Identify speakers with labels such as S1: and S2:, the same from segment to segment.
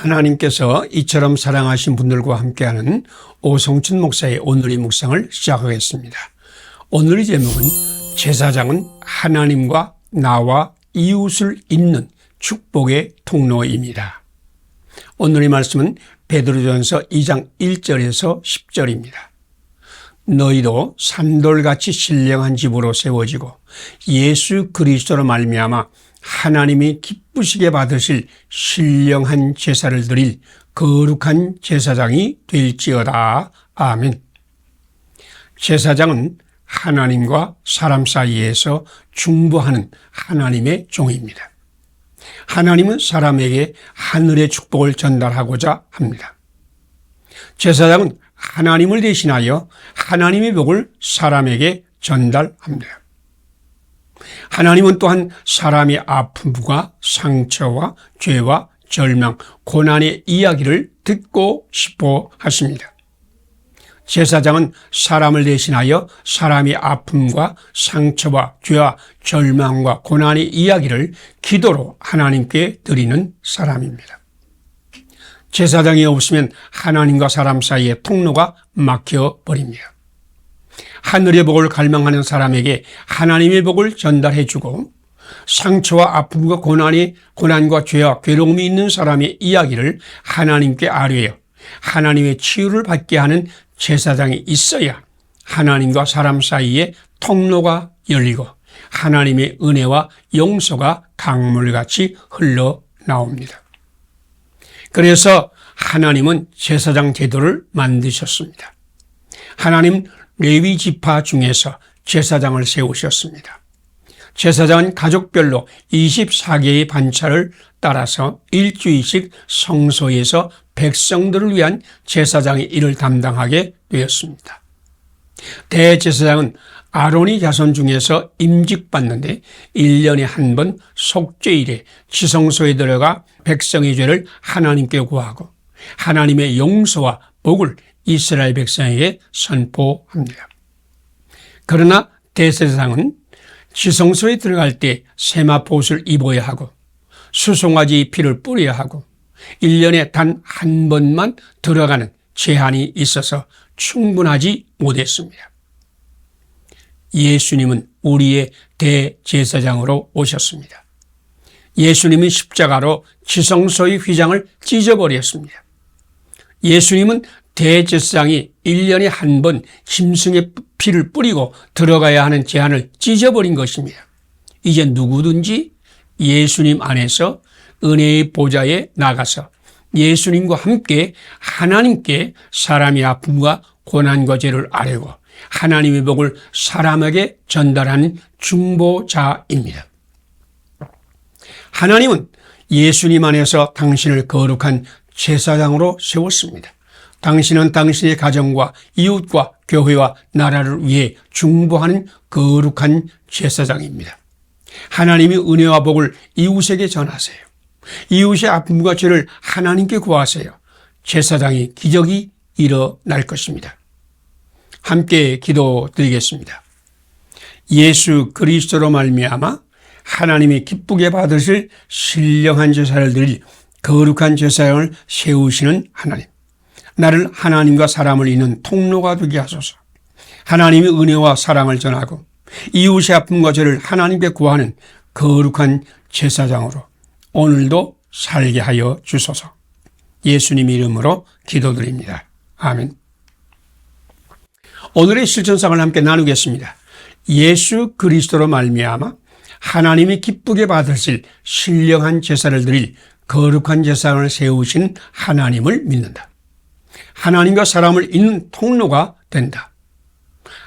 S1: 하나님께서 이처럼 사랑하신 분들과 함께하는 오성춘 목사의 오늘의 묵상을 시작하겠습니다. 오늘의 제목은 제사장은 하나님과 나와 이웃을 잇는 축복의 통로입니다. 오늘의 말씀은 베드로전서 2장 1절에서 10절입니다. 너희도 산돌같이 신령한 집으로 세워지고 예수 그리스도로 말미암아 하나님이 기쁘시게 받으실 신령한 제사를 드릴 거룩한 제사장이 될지어다. 아멘. 제사장은 하나님과 사람 사이에서 중보하는 하나님의 종입니다. 하나님은 사람에게 하늘의 축복을 전달하고자 합니다. 제사장은 하나님을 대신하여 하나님의 복을 사람에게 전달합니다. 하나님은 또한 사람의 아픔과 상처와 죄와 절망, 고난의 이야기를 듣고 싶어 하십니다. 제사장은 사람을 대신하여 사람의 아픔과 상처와 죄와 절망과 고난의 이야기를 기도로 하나님께 드리는 사람입니다. 제사장이 없으면 하나님과 사람 사이의 통로가 막혀버립니다. 하늘의 복을 갈망하는 사람에게 하나님의 복을 전달해주고 상처와 아픔과 고난과 죄와 괴로움이 있는 사람의 이야기를 하나님께 아뢰어 하나님의 치유를 받게 하는 제사장이 있어야 하나님과 사람 사이에 통로가 열리고 하나님의 은혜와 용서가 강물같이 흘러나옵니다. 그래서 하나님은 제사장 제도를 만드셨습니다. 하나님 레위 지파 중에서 제사장을 세우셨습니다. 제사장은 가족별로 24개의 반차를 따라서 일주일씩 성소에서 백성들을 위한 제사장의 일을 담당하게 되었습니다. 대제사장은 아론의 자손 중에서 임직받는데 1년에 한 번 속죄일에 지성소에 들어가 백성의 죄를 하나님께 구하고 하나님의 용서와 복을 이스라엘 백성에게 선포합니다. 그러나 대제사장은 지성소에 들어갈 때 세마포옷을 입어야 하고 수송아지 피를 뿌려야 하고 1년에 단 한 번만 들어가는 제한이 있어서 충분하지 못했습니다. 예수님은 우리의 대제사장으로 오셨습니다. 예수님은 십자가로 지성소의 휘장을 찢어버렸습니다. 예수님은 대제사장이 1년에 한 번 짐승의 피를 뿌리고 들어가야 하는 제한을 찢어버린 것입니다. 이제 누구든지 예수님 안에서 은혜의 보좌에 나가서 예수님과 함께 하나님께 사람의 아픔과 고난과 죄를 아뢰고 하나님의 복을 사람에게 전달하는 중보자입니다. 하나님은 예수님 안에서 당신을 거룩한 제사장으로 세웠습니다. 당신은 당신의 가정과 이웃과 교회와 나라를 위해 중보하는 거룩한 제사장입니다. 하나님의 은혜와 복을 이웃에게 전하세요. 이웃의 아픔과 죄를 하나님께 구하세요. 제사장이 기적이 일어날 것입니다. 함께 기도드리겠습니다. 예수 그리스도로 말미암아 하나님이 기쁘게 받으실 신령한 제사를 드릴 거룩한 제사장을 세우시는 하나님, 나를 하나님과 사람을 잇는 통로가 되게 하소서. 하나님의 은혜와 사랑을 전하고 이웃의 아픔과 죄를 하나님께 구하는 거룩한 제사장으로 오늘도 살게 하여 주소서. 예수님 이름으로 기도드립니다. 아멘. 오늘의 실천상을 함께 나누겠습니다. 예수 그리스도로 말미암아 하나님이 기쁘게 받으실 신령한 제사를 드릴 거룩한 제사장을 세우신 하나님을 믿는다. 하나님과 사람을 잇는 통로가 된다.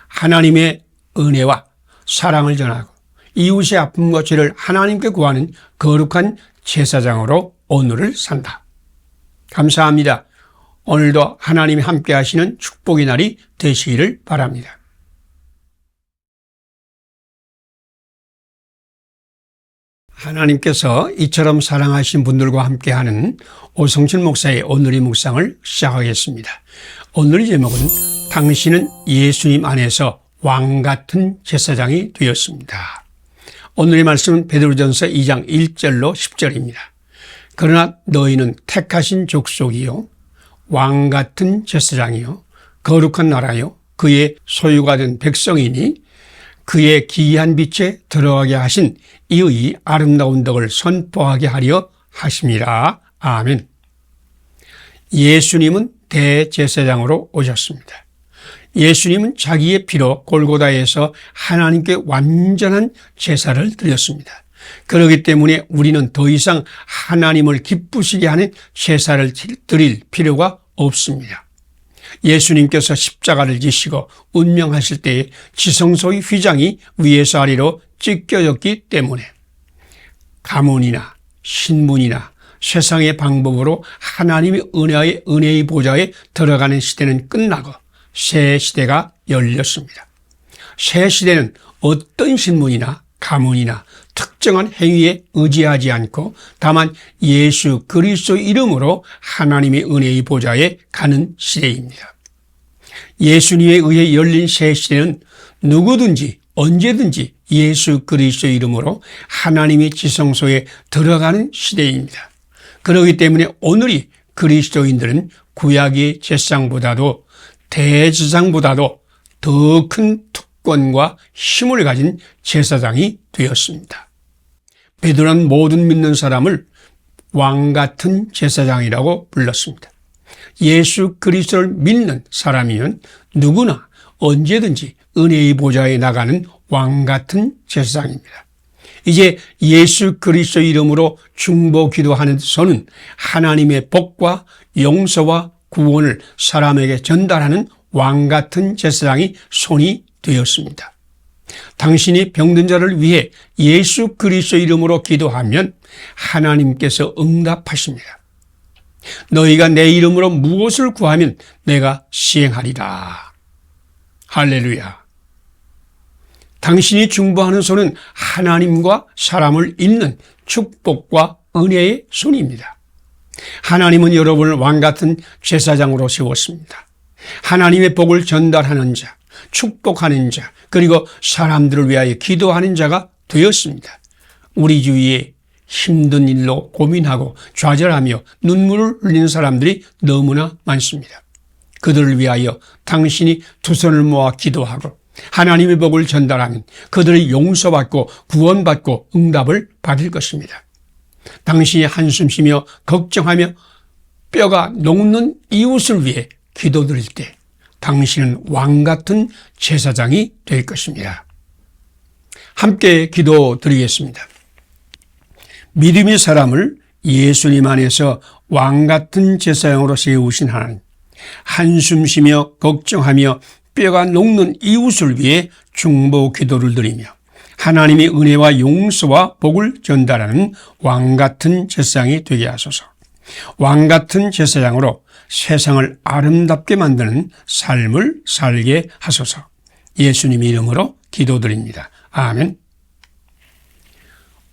S1: 하나님의 은혜와 사랑을 전하고 이웃의 아픔과 죄를 하나님께 구하는 거룩한 제사장으로 오늘을 산다. 감사합니다. 오늘도 하나님이 함께 하시는 축복의 날이 되시기를 바랍니다. 하나님께서 이처럼 사랑하신 분들과 함께하는 오성춘 목사의 오늘의 묵상을 시작하겠습니다. 오늘의 제목은 당신은 예수님 안에서 왕 같은 제사장이 되었습니다. 오늘의 말씀은 베드로전서 2장 1절로 10절입니다. 그러나 너희는 택하신 족속이요 왕 같은 제사장이요 거룩한 나라요 그의 소유가 된 백성이니 그의 기이한 빛에 들어가게 하신 이의 아름다운 덕을 선포하게 하려 하심이라. 아멘. 예수님은 대제사장으로 오셨습니다. 예수님은 자기의 피로 골고다에서 하나님께 완전한 제사를 드렸습니다. 그렇기 때문에 우리는 더 이상 하나님을 기쁘시게 하는 제사를 드릴 필요가 없습니다. 예수님께서 십자가를 지시고 운명하실 때에 지성소의 휘장이 위에서 아래로 찢겨졌기 때문에 가문이나 신분이나 세상의 방법으로 하나님의 은혜의 보좌에 들어가는 시대는 끝나고 새 시대가 열렸습니다. 새 시대는 어떤 신분이나 가문이나 특정한 행위에 의지하지 않고 다만 예수 그리스도의 이름으로 하나님의 은혜의 보좌에 가는 시대입니다. 예수님에 의해 열린 새 시대는 누구든지 언제든지 예수 그리스도의 이름으로 하나님의 지성소에 들어가는 시대입니다. 그렇기 때문에 오늘이 그리스도인들은 구약의 제사장보다도 대제사장보다도 더 큰 특권과 힘을 가진 제사장이 되었습니다. 베드로는 모든 믿는 사람을 왕 같은 제사장이라고 불렀습니다. 예수 그리스도를 믿는 사람이면 누구나 언제든지 은혜의 보좌에 나가는 왕 같은 제사장입니다. 이제 예수 그리스도 이름으로 중보 기도하는 손은 하나님의 복과 용서와 구원을 사람에게 전달하는 왕 같은 제사장이 손이 되었습니다. 당신이 병든 자를 위해 예수 그리스도 이름으로 기도하면 하나님께서 응답하십니다. 너희가 내 이름으로 무엇을 구하면 내가 시행하리라. 할렐루야. 당신이 중보하는 손은 하나님과 사람을 잇는 축복과 은혜의 손입니다. 하나님은 여러분을 왕 같은 제사장으로 세웠습니다. 하나님의 복을 전달하는 자, 축복하는 자, 그리고 사람들을 위하여 기도하는 자가 되었습니다. 우리 주위에 힘든 일로 고민하고 좌절하며 눈물을 흘리는 사람들이 너무나 많습니다. 그들을 위하여 당신이 두 손을 모아 기도하고 하나님의 복을 전달하면 그들이 용서받고 구원받고 응답을 받을 것입니다. 당신이 한숨 쉬며 걱정하며 뼈가 녹는 이웃을 위해 기도드릴 때 당신은 왕 같은 제사장이 될 것입니다. 함께 기도드리겠습니다. 믿음의 사람을 예수님 안에서 왕 같은 제사장으로 세우신 하나님, 한숨 쉬며 걱정하며 뼈가 녹는 이웃을 위해 중보 기도를 드리며 하나님의 은혜와 용서와 복을 전달하는 왕 같은 제사장이 되게 하소서. 왕 같은 제사장으로 세상을 아름답게 만드는 삶을 살게 하소서. 예수님 이름으로 기도드립니다. 아멘.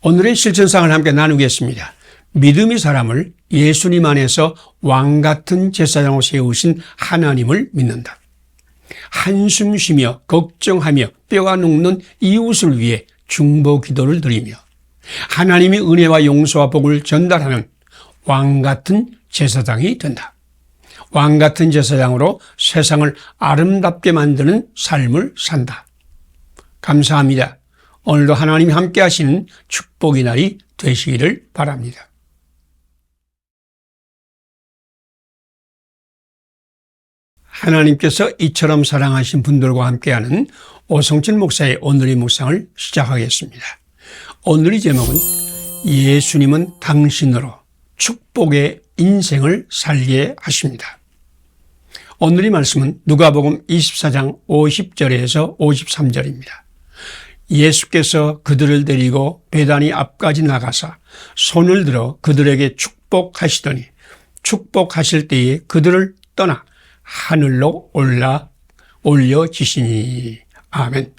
S1: 오늘의 실천상을 함께 나누겠습니다. 믿음의 사람을 예수님 안에서 왕 같은 제사장으로 세우신 하나님을 믿는다. 한숨 쉬며 걱정하며 뼈가 녹는 이웃을 위해 중보 기도를 드리며 하나님의 은혜와 용서와 복을 전달하는 왕 같은 제사장이 된다. 왕 같은 제사장으로 세상을 아름답게 만드는 삶을 산다. 감사합니다. 오늘도 하나님이 함께 하시는 축복의 날이 되시기를 바랍니다. 하나님께서 이처럼 사랑하신 분들과 함께하는 오성철 목사의 오늘의 묵상을 시작하겠습니다. 오늘의 제목은 예수님은 당신으로 축복의 인생을 살게 하십니다. 오늘의 말씀은 누가복음 24장 50절에서 53절입니다. 예수께서 그들을 데리고 베다니 앞까지 나가사 손을 들어 그들에게 축복하시더니 축복하실 때에 그들을 떠나 하늘로 올려지시니. 아멘.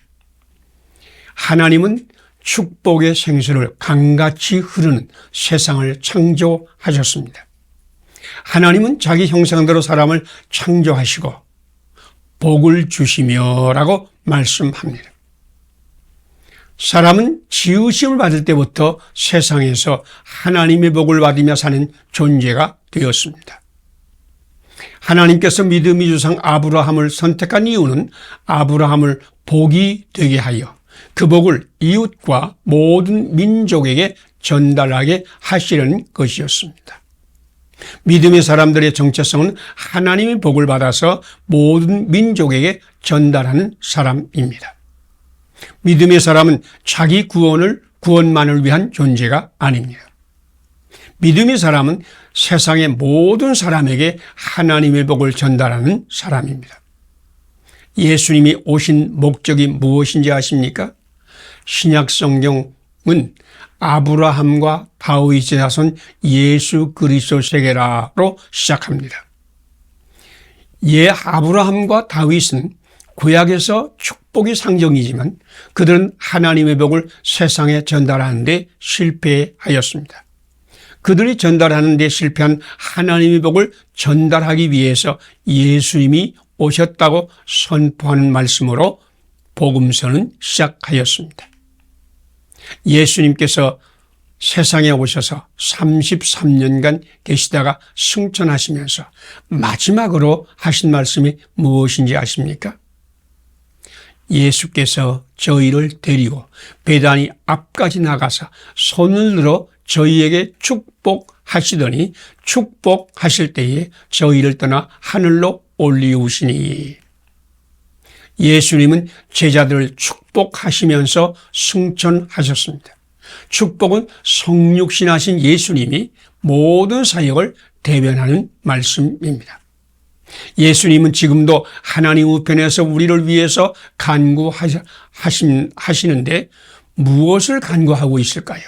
S1: 하나님은 축복의 생수를 강같이 흐르는 세상을 창조하셨습니다. 하나님은 자기 형상대로 사람을 창조하시고 복을 주시며라고 말씀합니다. 사람은 지으심을 받을 때부터 세상에서 하나님의 복을 받으며 사는 존재가 되었습니다. 하나님께서 믿음의 조상 아브라함을 선택한 이유는 아브라함을 복이 되게 하여 그 복을 이웃과 모든 민족에게 전달하게 하시려는 것이었습니다. 믿음의 사람들의 정체성은 하나님의 복을 받아서 모든 민족에게 전달하는 사람입니다. 믿음의 사람은 자기 구원만을 위한 존재가 아닙니다. 믿음의 사람은 세상의 모든 사람에게 하나님의 복을 전달하는 사람입니다. 예수님이 오신 목적이 무엇인지 아십니까? 신약 성경은 아브라함과 다윗의 자손 예수 그리스도 세계라로 시작합니다. 아브라함과 다윗은 구약에서 축복의 상징이지만 그들은 하나님의 복을 세상에 전달하는 데 실패하였습니다. 그들이 전달하는 데 실패한 하나님의 복을 전달하기 위해서 예수님이 오셨다고 선포하는 말씀으로 복음서는 시작하였습니다. 예수님께서 세상에 오셔서 33년간 계시다가 승천하시면서 마지막으로 하신 말씀이 무엇인지 아십니까? 예수께서 저희를 데리고 베다니 앞까지 나가서 손을 들어 저희에게 축복하시더니 축복하실 때에 저희를 떠나 하늘로 올리우시니. 예수님은 제자들을 축복하시면서 승천하셨습니다. 축복은 성육신하신 예수님이 모든 사역을 대변하는 말씀입니다. 예수님은 지금도 하나님 우편에서 우리를 위해서 간구하시는데 무엇을 간구하고 있을까요?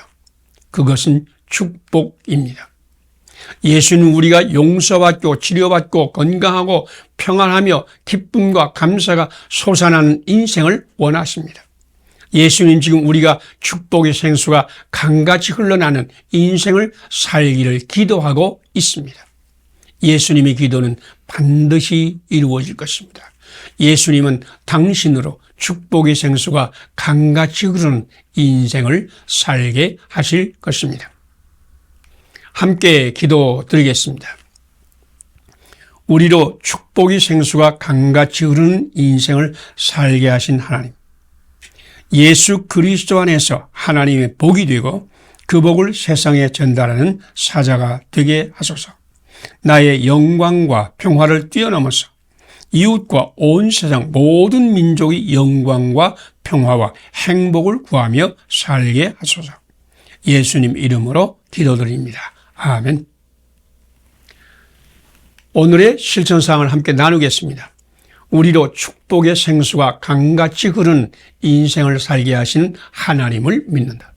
S1: 그것은 축복입니다. 예수는 우리가 용서받고 치료받고 건강하고 평안하며 기쁨과 감사가 솟아나는 인생을 원하십니다. 예수님 지금 우리가 축복의 생수가 강같이 흘러나는 인생을 살기를 기도하고 있습니다. 예수님의 기도는 반드시 이루어질 것입니다. 예수님은 당신으로 축복의 생수가 강같이 흐르는 인생을 살게 하실 것입니다. 함께 기도드리겠습니다. 우리로 축복의 생수가 강같이 흐르는 인생을 살게 하신 하나님, 예수 그리스도 안에서 하나님의 복이 되고 그 복을 세상에 전달하는 사자가 되게 하소서. 나의 영광과 평화를 뛰어넘어서 이웃과 온 세상 모든 민족의 영광과 평화와 행복을 구하며 살게 하소서. 예수님 이름으로 기도드립니다. 아멘. 오늘의 실천사항을 함께 나누겠습니다. 우리로 축복의 생수가 강같이 흐르는 인생을 살게 하시는 하나님을 믿는다.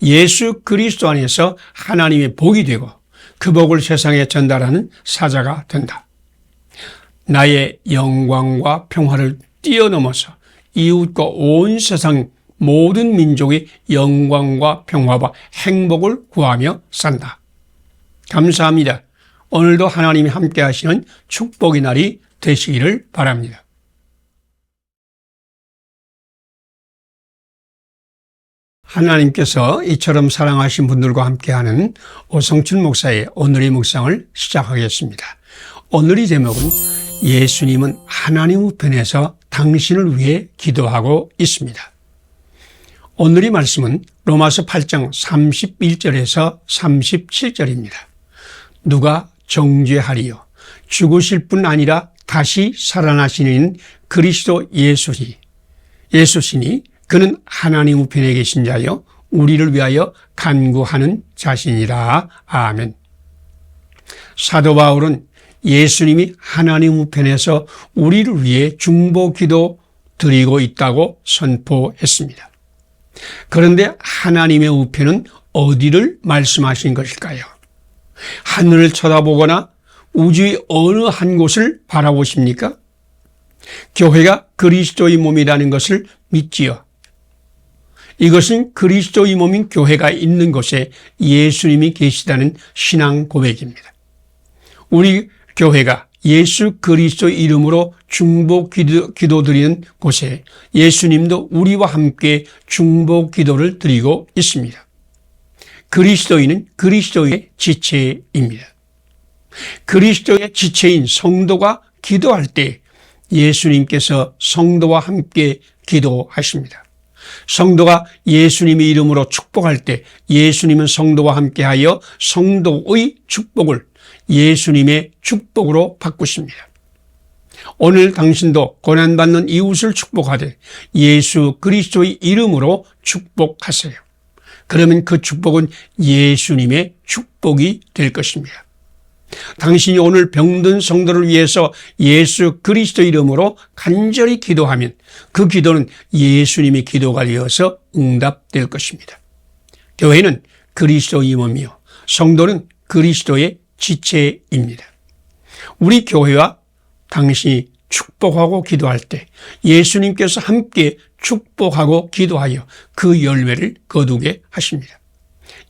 S1: 예수 그리스도 안에서 하나님의 복이 되고 그 복을 세상에 전달하는 사자가 된다. 나의 영광과 평화를 뛰어넘어서 이웃과 온 세상 모든 민족의 영광과 평화와 행복을 구하며 산다. 감사합니다. 오늘도 하나님이 함께 하시는 축복의 날이 되시기를 바랍니다. 하나님께서 이처럼 사랑하신 분들과 함께하는 오성춘 목사의 오늘의 묵상을 시작하겠습니다. 오늘의 제목은 예수님은 하나님 우편에서 당신을 위해 기도하고 있습니다. 오늘의 말씀은 로마서 8장 31절에서 37절입니다. 누가 정죄하리요? 죽으실 뿐 아니라 다시 살아나시는 그리스도 예수시니 그는 하나님 우편에 계신 자여 우리를 위하여 간구하는 자신이라. 아멘. 사도 바울은 예수님이 하나님 우편에서 우리를 위해 중보 기도 드리고 있다고 선포했습니다. 그런데 하나님의 우편은 어디를 말씀하신 것일까요? 하늘을 쳐다보거나 우주의 어느 한 곳을 바라보십니까? 교회가 그리스도의 몸이라는 것을 믿지요. 이것은 그리스도의 몸인 교회가 있는 곳에 예수님이 계시다는 신앙 고백입니다. 우리 교회가 예수 그리스도 이름으로 중보 기도 드리는 곳에 예수님도 우리와 함께 중보 기도를 드리고 있습니다. 그리스도인은 그리스도의 지체입니다. 그리스도의 지체인 성도가 기도할 때 예수님께서 성도와 함께 기도하십니다. 성도가 예수님의 이름으로 축복할 때 예수님은 성도와 함께하여 성도의 축복을 예수님의 축복으로 바꾸십니다. 오늘 당신도 고난받는 이웃을 축복하되 예수 그리스도의 이름으로 축복하세요. 그러면 그 축복은 예수님의 축복이 될 것입니다. 당신이 오늘 병든 성도를 위해서 예수 그리스도 이름으로 간절히 기도하면 그 기도는 예수님의 기도가 되어서 응답될 것입니다. 교회는 그리스도의 몸이요 성도는 그리스도의 지체입니다. 우리 교회와 당신이 축복하고 기도할 때 예수님께서 함께 축복하고 기도하여 그 열매를 거두게 하십니다.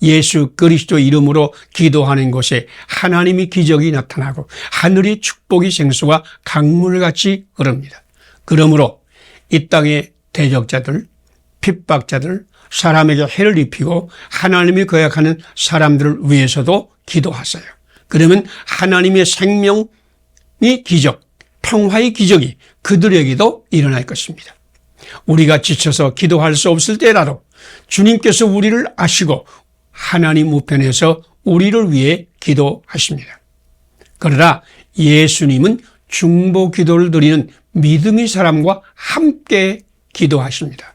S1: 예수 그리스도 이름으로 기도하는 곳에 하나님의 기적이 나타나고 하늘의 축복의 생수가 강물같이 흐릅니다. 그러므로 이 땅의 대적자들, 핍박자들, 사람에게 해를 입히고 하나님이 거역하는 사람들을 위해서도 기도하세요. 그러면 하나님의 생명의 기적, 평화의 기적이 그들에게도 일어날 것입니다. 우리가 지쳐서 기도할 수 없을 때라도 주님께서 우리를 아시고 하나님 우편에서 우리를 위해 기도하십니다. 그러나 예수님은 중보 기도를 드리는 믿음의 사람과 함께 기도하십니다.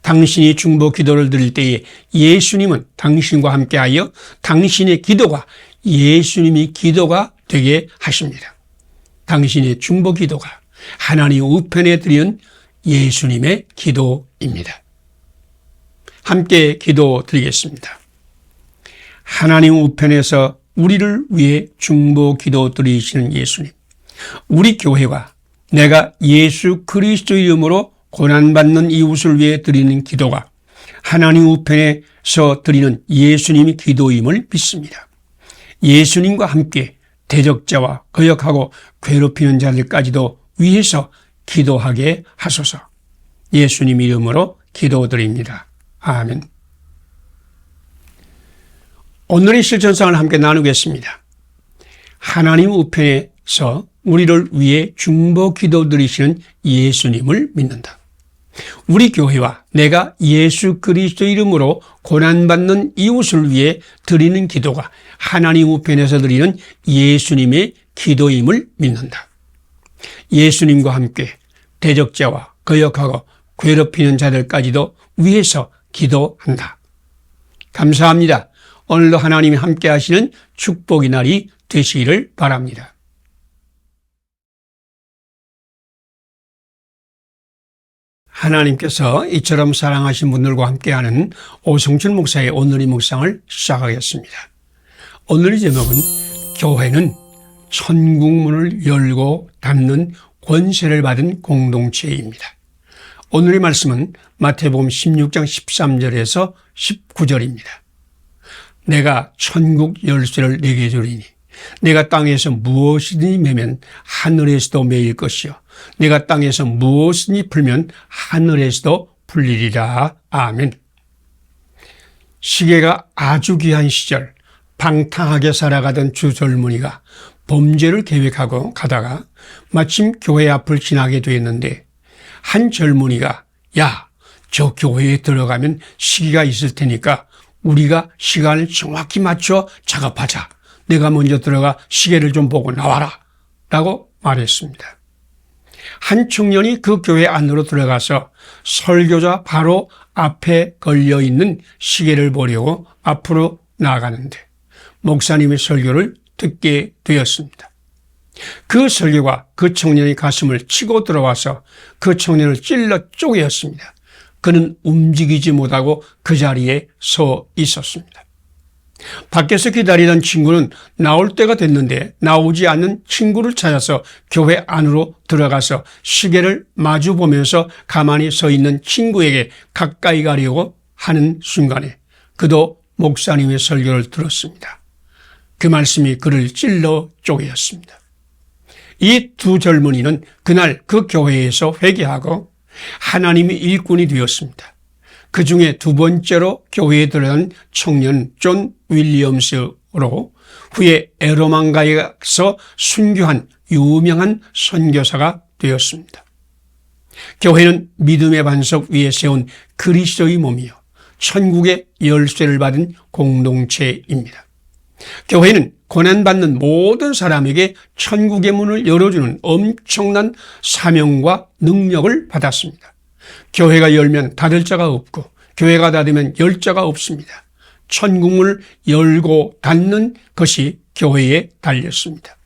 S1: 당신이 중보 기도를 드릴 때에 예수님은 당신과 함께하여 당신의 기도가 예수님의 기도가 되게 하십니다. 당신의 중보 기도가 하나님 우편에 드리는 예수님의 기도입니다. 함께 기도 드리겠습니다. 하나님 우편에서 우리를 위해 중보 기도 드리시는 예수님, 우리 교회가 내가 예수 그리스도 이름으로 고난받는 이웃을 위해 드리는 기도가 하나님 우편에서 드리는 예수님의 기도임을 믿습니다. 예수님과 함께 대적자와 거역하고 괴롭히는 자들까지도 위해서 기도하게 하소서. 예수님 이름으로 기도드립니다. 아멘. 오늘의 실천상을 함께 나누겠습니다. 하나님 우편에서 우리를 위해 중보 기도 드리시는 예수님을 믿는다. 우리 교회와 내가 예수 그리스도 이름으로 고난받는 이웃을 위해 드리는 기도가 하나님 우편에서 드리는 예수님의 기도임을 믿는다. 예수님과 함께 대적자와 거역하고 괴롭히는 자들까지도 위해서 기도한다. 감사합니다. 오늘도 하나님이 함께 하시는 축복의 날이 되시기를 바랍니다. 하나님께서 이처럼 사랑하신 분들과 함께하는 오성철 목사의 오늘의 묵상을 시작하겠습니다. 오늘의 제목은 교회는 천국문을 열고 닫는 권세를 받은 공동체입니다. 오늘의 말씀은 마태복음 16장 13절에서 19절입니다. 내가 천국 열쇠를 내게 주리니 내가 땅에서 무엇이든지 매면 하늘에서도 매일 것이요 내가 땅에서 무엇이든지 풀면 하늘에서도 풀리리라. 아멘. 시계가 아주 귀한 시절 방탕하게 살아가던 주 젊은이가 범죄를 계획하고 가다가 마침 교회 앞을 지나게 되었는데 한 젊은이가 야, 저 교회에 들어가면 시계가 있을 테니까 우리가 시간을 정확히 맞춰 작업하자. 내가 먼저 들어가 시계를 좀 보고 나와라. 라고 말했습니다. 한 청년이 그 교회 안으로 들어가서 설교자 바로 앞에 걸려있는 시계를 보려고 앞으로 나아가는데 목사님의 설교를 듣게 되었습니다. 그 설교가 그 청년의 가슴을 치고 들어와서 그 청년을 찔러 쪼개었습니다. 그는 움직이지 못하고 그 자리에 서 있었습니다. 밖에서 기다리던 친구는 나올 때가 됐는데 나오지 않는 친구를 찾아서 교회 안으로 들어가서 시계를 마주 보면서 가만히 서 있는 친구에게 가까이 가려고 하는 순간에 그도 목사님의 설교를 들었습니다. 그 말씀이 그를 찔러 쪼개었습니다. 이 두 젊은이는 그날 그 교회에서 회개하고 하나님의 일꾼이 되었습니다. 그 중에 두 번째로 교회에 들어간 청년 존 윌리엄스로 후에 에로만가에 가서 순교한 유명한 선교사가 되었습니다. 교회는 믿음의 반석 위에 세운 그리스도의 몸이요 천국의 열쇠를 받은 공동체입니다. 교회는 고난받는 모든 사람에게 천국의 문을 열어주는 엄청난 사명과 능력을 받았습니다. 교회가 열면 닫을 자가 없고 교회가 닫으면 열 자가 없습니다. 천국문을 열고 닫는 것이 교회에 달렸습니다.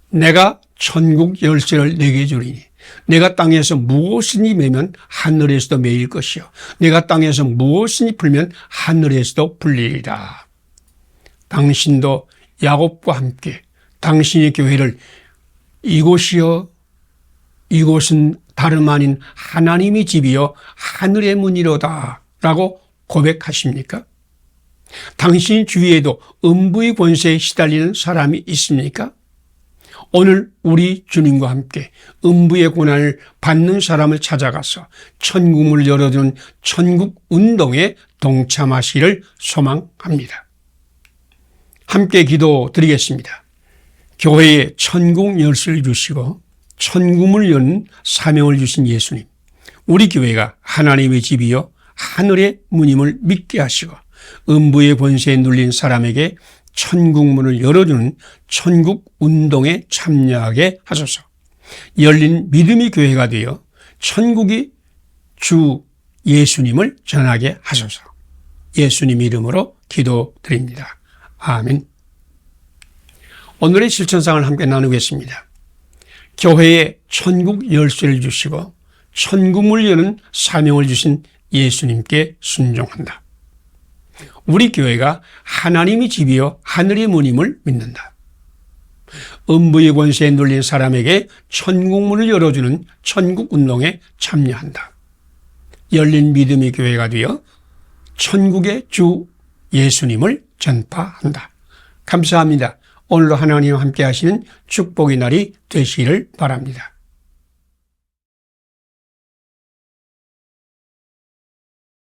S1: 내가 천국 열쇠를 내게 주리니 내가 땅에서 무엇이니 매면 하늘에서도 매일 것이요 내가 땅에서 무엇이니 풀면 하늘에서도 풀리리라. 당신도 야곱과 함께 당신의 교회를 이곳이요 이곳은 다름 아닌 하나님의 집이요 하늘의 문이로다 라고 고백하십니까? 당신 주위에도 음부의 권세에 시달리는 사람이 있습니까? 오늘 우리 주님과 함께 음부의 고난을 받는 사람을 찾아가서 천국문을 열어주는 천국 운동에 동참하시기를 소망합니다. 함께 기도 드리겠습니다. 교회에 천국 열쇠를 주시고 천국문을 여는 사명을 주신 예수님, 우리 교회가 하나님의 집이요 하늘의 문임을 믿게 하시고 음부의 권세에 눌린 사람에게 천국문을 열어주는 천국 운동에 참여하게 하소서. 열린 믿음의 교회가 되어 천국의 주 예수님을 전하게 하소서. 예수님 이름으로 기도드립니다. 아멘. 오늘의 실천상을 함께 나누겠습니다. 교회에 천국 열쇠를 주시고 천국문을 여는 사명을 주신 예수님께 순종한다. 우리 교회가 하나님의 집이요 하늘의 문임을 믿는다. 음부의 권세에 눌린 사람에게 천국문을 열어주는 천국운동에 참여한다. 열린 믿음의 교회가 되어 천국의 주 예수님을 전파한다. 감사합니다. 오늘도 하나님과 함께 하시는 축복의 날이 되시기를 바랍니다.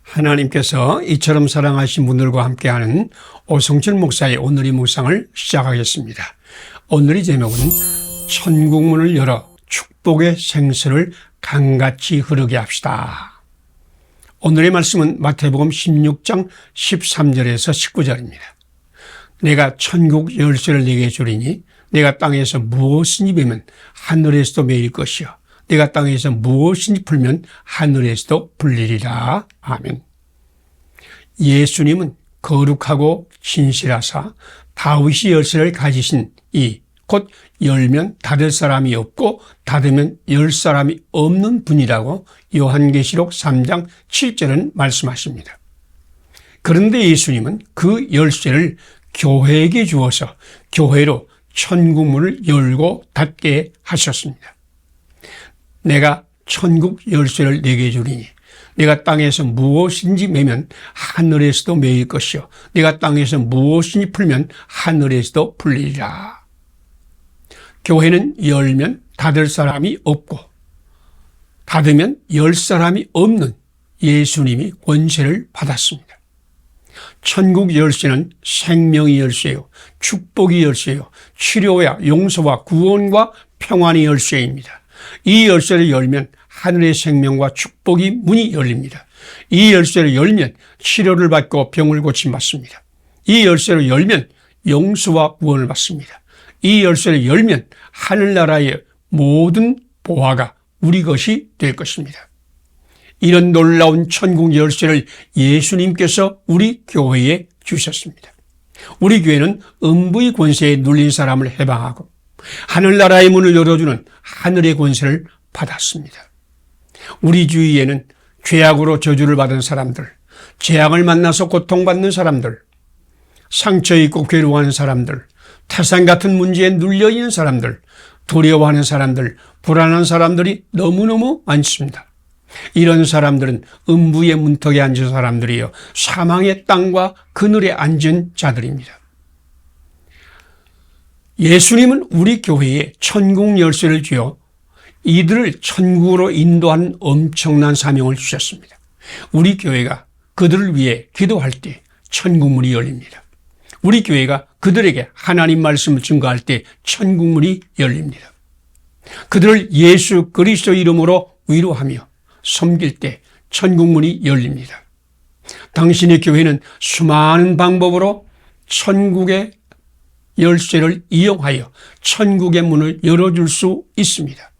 S1: 하나님께서 이처럼 사랑하신 분들과 함께하는 오성철 목사의 오늘의 묵상을 시작하겠습니다. 오늘의 제목은 천국문을 열어 축복의 생수를 강같이 흐르게 합시다. 오늘의 말씀은 마태복음 16장 13절에서 19절입니다. 내가 천국 열쇠를 내게 주리니 내가 땅에서 무엇이니 베면 하늘에서도 매일 것이요 내가 땅에서 무엇이니 풀면 하늘에서도 풀리리라. 아멘. 예수님은 거룩하고 진실하사 다윗의 열쇠를 가지신 이 곧 열면 닫을 사람이 없고 닫으면 열 사람이 없는 분이라고 요한계시록 3장 7절은 말씀하십니다. 그런데 예수님은 그 열쇠를 교회에게 주어서 교회로 천국문을 열고 닫게 하셨습니다. 내가 천국 열쇠를 내게 주리니 내가 땅에서 무엇인지 매면 하늘에서도 매일 것이요 내가 땅에서 무엇인지 풀면 하늘에서도 풀리리라. 교회는 열면 닫을 사람이 없고 닫으면 열 사람이 없는 예수님이 권세를 받았습니다. 천국 열쇠는 생명의 열쇠요 축복의 열쇠요 치료와 용서와 구원과 평안의 열쇠입니다. 이 열쇠를 열면 하늘의 생명과 축복의 문이 열립니다. 이 열쇠를 열면 치료를 받고 병을 고침받습니다. 이 열쇠를 열면 용서와 구원을 받습니다. 이 열쇠를 열면 하늘나라의 모든 보화가 우리 것이 될 것입니다. 이런 놀라운 천국 열쇠를 예수님께서 우리 교회에 주셨습니다. 우리 교회는 음부의 권세에 눌린 사람을 해방하고 하늘나라의 문을 열어주는 하늘의 권세를 받았습니다. 우리 주위에는 죄악으로 저주를 받은 사람들, 재앙을 만나서 고통받는 사람들, 상처 입고 괴로워하는 사람들, 태산 같은 문제에 눌려있는 사람들, 두려워하는 사람들, 불안한 사람들이 너무너무 많습니다. 이런 사람들은 음부의 문턱에 앉은 사람들이요 사망의 땅과 그늘에 앉은 자들입니다. 예수님은 우리 교회에 천국 열쇠를 쥐어 이들을 천국으로 인도하는 엄청난 사명을 주셨습니다. 우리 교회가 그들을 위해 기도할 때 천국문이 열립니다. 우리 교회가 그들에게 하나님 말씀을 증거할 때 천국문이 열립니다. 그들을 예수 그리스도 이름으로 위로하며 섬길 때 천국문이 열립니다. 당신의 교회는 수많은 방법으로 천국의 열쇠를 이용하여 천국의 문을 열어줄 수 있습니다.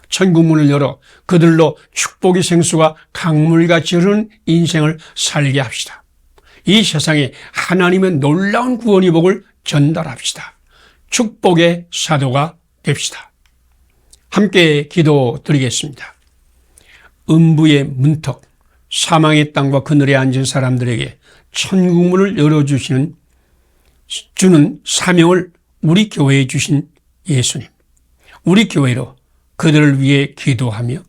S1: 천국문을 열어 그들로 축복의 생수가 강물같이 흐르는 인생을 살게 합시다. 이 세상에 하나님의 놀라운 구원의 복을 전달합시다. 축복의 사도가 됩시다. 함께 기도드리겠습니다. 음부의 문턱, 사망의 땅과 그늘에 앉은 사람들에게 천국문을 열어주시는 주는 사명을 우리 교회에 주신 예수님, 우리 교회로 그들을 위해 기도하며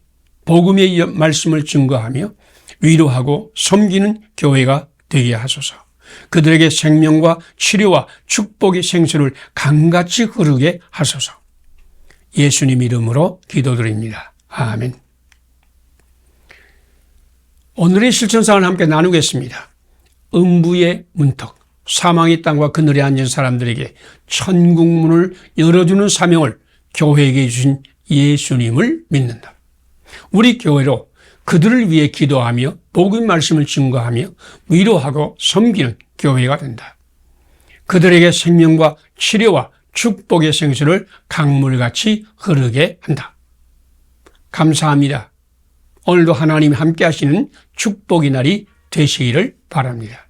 S1: 복음의 말씀을 증거하며 위로하고 섬기는 교회가 되게 하소서. 그들에게 생명과 치료와 축복의 생수를 강같이 흐르게 하소서. 예수님 이름으로 기도드립니다. 아멘. 오늘의 실천사를 함께 나누겠습니다. 음부의 문턱, 사망의 땅과 그늘에 앉은 사람들에게 천국문을 열어주는 사명을 교회에게 주신 예수님을 믿는다. 우리 교회로 그들을 위해 기도하며 복음의 말씀을 증거하며 위로하고 섬기는 교회가 된다. 그들에게 생명과 치료와 축복의 생수를 강물같이 흐르게 한다. 감사합니다. 오늘도 하나님 함께 하시는 축복의 날이 되시기를 바랍니다.